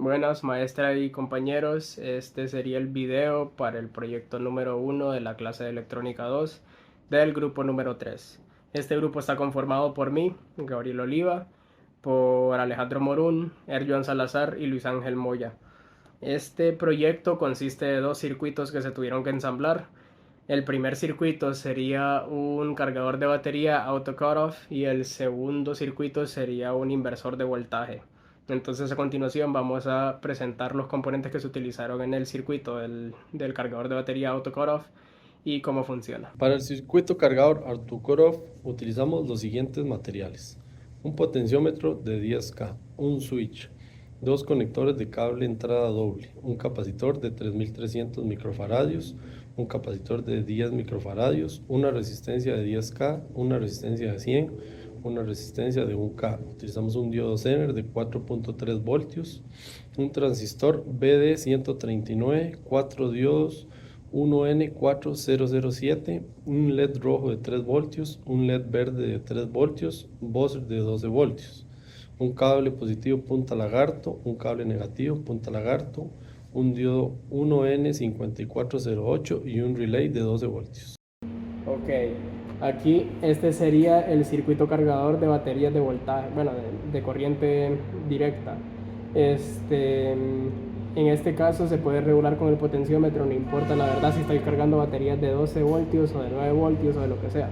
Buenas, maestra y compañeros. Este sería el video para el proyecto número 1 de la clase de electrónica 2 del grupo número 3. Este grupo está conformado por mí, Gabriel Oliva, por Alejandro Morún, Erjoan Salazar y Luis Ángel Moya. Este proyecto consiste de dos circuitos que se tuvieron que ensamblar. El primer circuito sería un cargador de batería auto cutoff y el segundo circuito sería un inversor de voltaje. Entonces a continuación vamos a presentar los componentes que se utilizaron en el circuito del cargador de batería auto cutoff y cómo funciona. Para el circuito cargador Artukorov utilizamos los siguientes materiales: un potenciómetro de 10K, un switch, dos conectores de cable entrada doble, un capacitor de 3300 microfaradios, un capacitor de 10 microfaradios, una resistencia de 10K, una resistencia de 100, una resistencia de 1K. Utilizamos un diodo Zener de 4.3 voltios, un transistor BD139, 4 diodos 1N4007, un LED rojo de 3 voltios, un LED verde de 3 voltios, un buzzer de 12 voltios, un cable positivo punta lagarto, un cable negativo punta lagarto, un diodo 1N5408 y un relay de 12 voltios. Ok, aquí este sería el circuito cargador de baterías de voltaje, bueno, de corriente directa. En este caso se puede regular con el potenciómetro, no importa la verdad si estoy cargando baterías de 12 voltios o de 9 voltios o de lo que sea.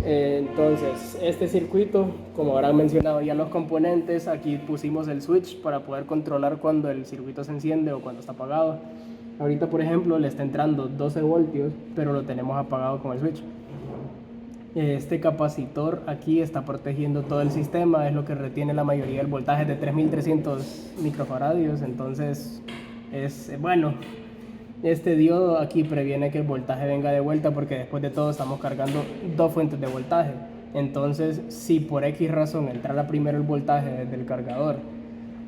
Entonces, este circuito, como habrán mencionado ya los componentes, aquí pusimos el switch para poder controlar cuando el circuito se enciende o cuando está apagado. Ahorita, por ejemplo, le está entrando 12 voltios, pero lo tenemos apagado con el switch. Este capacitor aquí está protegiendo todo el sistema, es lo que retiene la mayoría del voltaje de 3300 microfaradios, entonces es bueno. Este diodo aquí previene que el voltaje venga de vuelta porque después de todo estamos cargando dos fuentes de voltaje. Entonces, si por X razón entrara primero el voltaje desde el cargador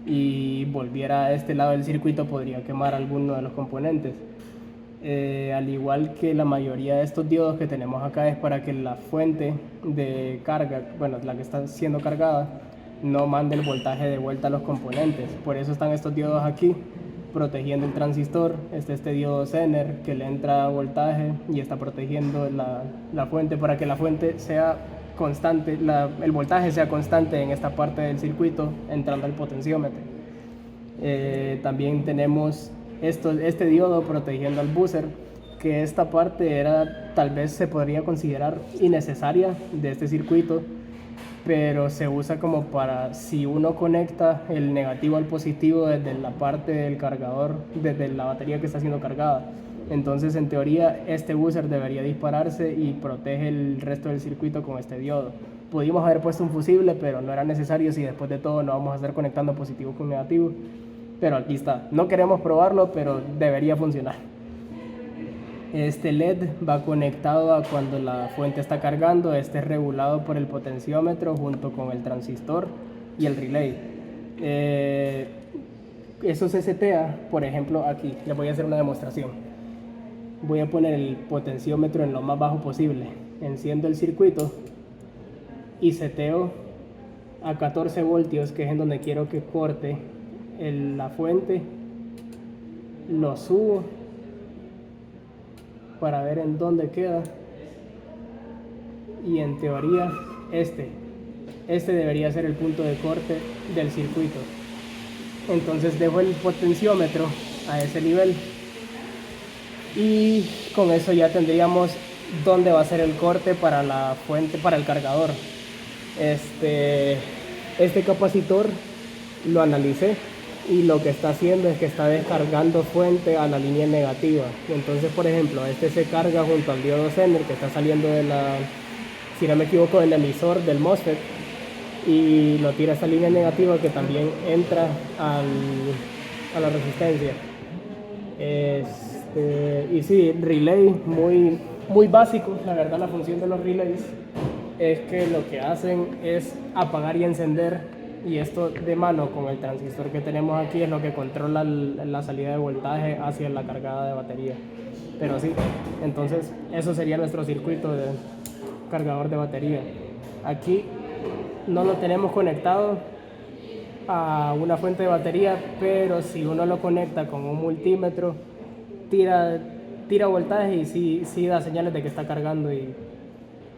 y volviera a este lado del circuito, podría quemar alguno de los componentes. Al igual que la mayoría de estos diodos que tenemos acá es para que la fuente de carga, bueno, la que está siendo cargada, no mande el voltaje de vuelta a los componentes. Por eso están estos diodos aquí protegiendo el transistor. Este diodo Zener que le entra voltaje y está protegiendo la fuente para que la fuente sea constante, el voltaje sea constante en esta parte del circuito entrando al potenciómetro. También tenemos este diodo protegiendo al buzzer, que esta parte era, tal vez se podría considerar innecesaria de este circuito, pero se usa como para si uno conecta el negativo al positivo desde la parte del cargador, desde la batería que está siendo cargada. Entonces, en teoría, este buzzer debería dispararse y protege el resto del circuito con este diodo. Pudimos haber puesto un fusible, pero no era necesario si después de todo no vamos a estar conectando positivo con negativo. Pero aquí está. No queremos probarlo, pero debería funcionar. Este LED va conectado a cuando la fuente está cargando. Este es regulado por el potenciómetro junto con el transistor y el relay. Eso se setea, por ejemplo, aquí. Les voy a hacer una demostración. Voy a poner el potenciómetro en lo más bajo posible. Enciendo el circuito y seteo a 14 voltios, que es en donde quiero que corte la fuente. Lo subo para ver en dónde queda, y en teoría este debería ser el punto de corte del circuito. Entonces dejo el potenciómetro a ese nivel y con eso ya tendríamos dónde va a ser el corte para la fuente, para el cargador. Este capacitor lo analicé y lo que está haciendo es que está descargando fuente a la línea negativa. Entonces, por ejemplo, este se carga junto al diodo Zener que está saliendo de si no me equivoco, del emisor del MOSFET, y lo tira a esta línea negativa que también entra a la resistencia. Y sí, relay muy básico. La verdad, la función de los relays es que lo que hacen es apagar y encender, y esto de mano con el transistor que tenemos aquí es lo que controla la salida de voltaje hacia la cargada de batería. Pero sí, entonces eso sería nuestro circuito de cargador de batería. Aquí no lo tenemos conectado a una fuente de batería, pero si uno lo conecta con un multímetro, tira voltaje y sí da señales de que está cargando, y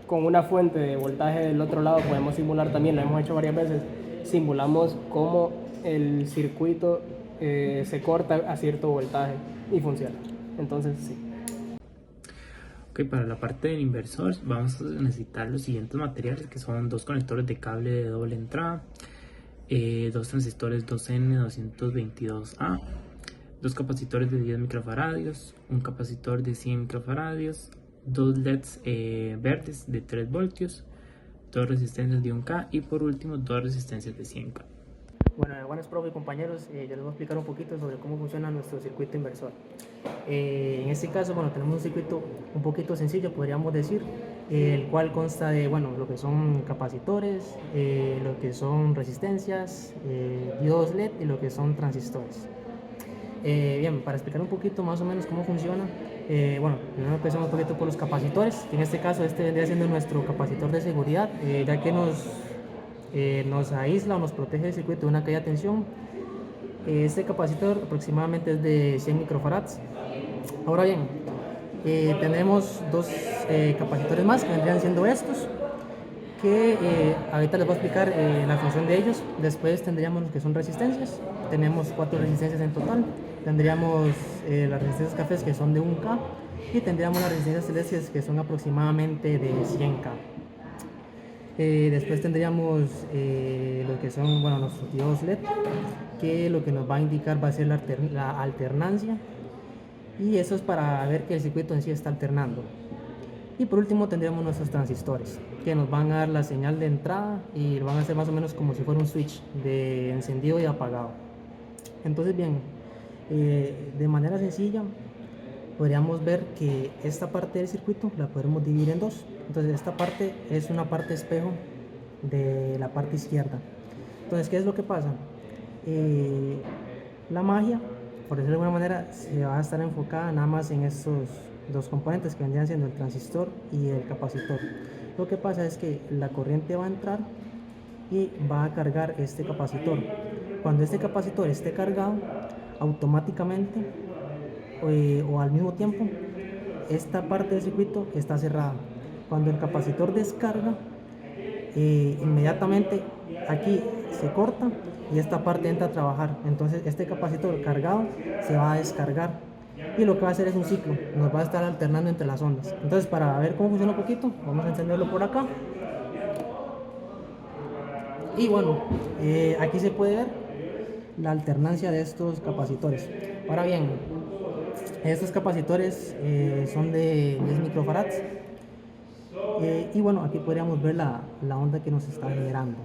con una fuente de voltaje del otro lado podemos simular también, lo hemos hecho varias veces, simulamos cómo el circuito se corta a cierto voltaje y funciona. Entonces sí. Ok, para la parte del inversor vamos a necesitar los siguientes materiales, que son 2 conectores de cable de doble entrada, 2 transistores 2N222A, 2 capacitores de 10 microfaradios, un capacitor de 100 microfaradios, 2 LEDs verdes de 3 voltios, 2 resistencias de 1K y por último 2 resistencias de 100K. Bueno, buenas profe y compañeros, yo les voy a explicar un poquito sobre cómo funciona nuestro circuito inversor. En este caso, bueno, tenemos un circuito un poquito sencillo, podríamos decir, el cual consta de, bueno, lo que son capacitores, lo que son resistencias, diodos LED y lo que son transistores. Bien, para explicar un poquito más o menos cómo funciona, bueno, primero empezamos un poquito por los capacitores, que en este caso este vendría siendo nuestro capacitor de seguridad, ya que nos aísla o nos protege el circuito de una caída de tensión. Este capacitor aproximadamente es de 100 microfarads. Ahora bien, tenemos 2 capacitores más que vendrían siendo estos, que ahorita les voy a explicar la función de ellos. Después tendríamos los que son resistencias, tenemos 4 resistencias en total. Tendríamos las resistencias cafés, que son de 1K, y tendríamos las resistencias celestes, que son aproximadamente de 100K. Después tendríamos lo que son, bueno, nuestros diodos LED, que lo que nos va a indicar va a ser la alternancia, y eso es para ver que el circuito en sí está alternando. Y por último tendríamos nuestros transistores, que nos van a dar la señal de entrada y lo van a hacer más o menos como si fuera un switch de encendido y apagado. Entonces bien, de manera sencilla podríamos ver que esta parte del circuito la podemos dividir en 2. Entonces esta parte es una parte espejo de la parte izquierda. Entonces, ¿qué es lo que pasa? La magia, por decirlo de alguna manera, se va a estar enfocada nada más en estos 2 componentes que vendrían siendo el transistor y el capacitor. Lo que pasa es que la corriente va a entrar y va a cargar este capacitor. Cuando este capacitor esté cargado, automáticamente o al mismo tiempo, esta parte del circuito está cerrada. Cuando el capacitor descarga, inmediatamente aquí se corta y esta parte entra a trabajar. Entonces este capacitor cargado se va a descargar y lo que va a hacer es un ciclo, nos va a estar alternando entre las ondas. Entonces, para ver cómo funciona un poquito, vamos a encenderlo por acá. Y bueno, aquí se puede ver la alternancia de estos capacitores. Ahora bien, estos capacitores son de 10 microfarads, y bueno, aquí podríamos ver la onda que nos está generando.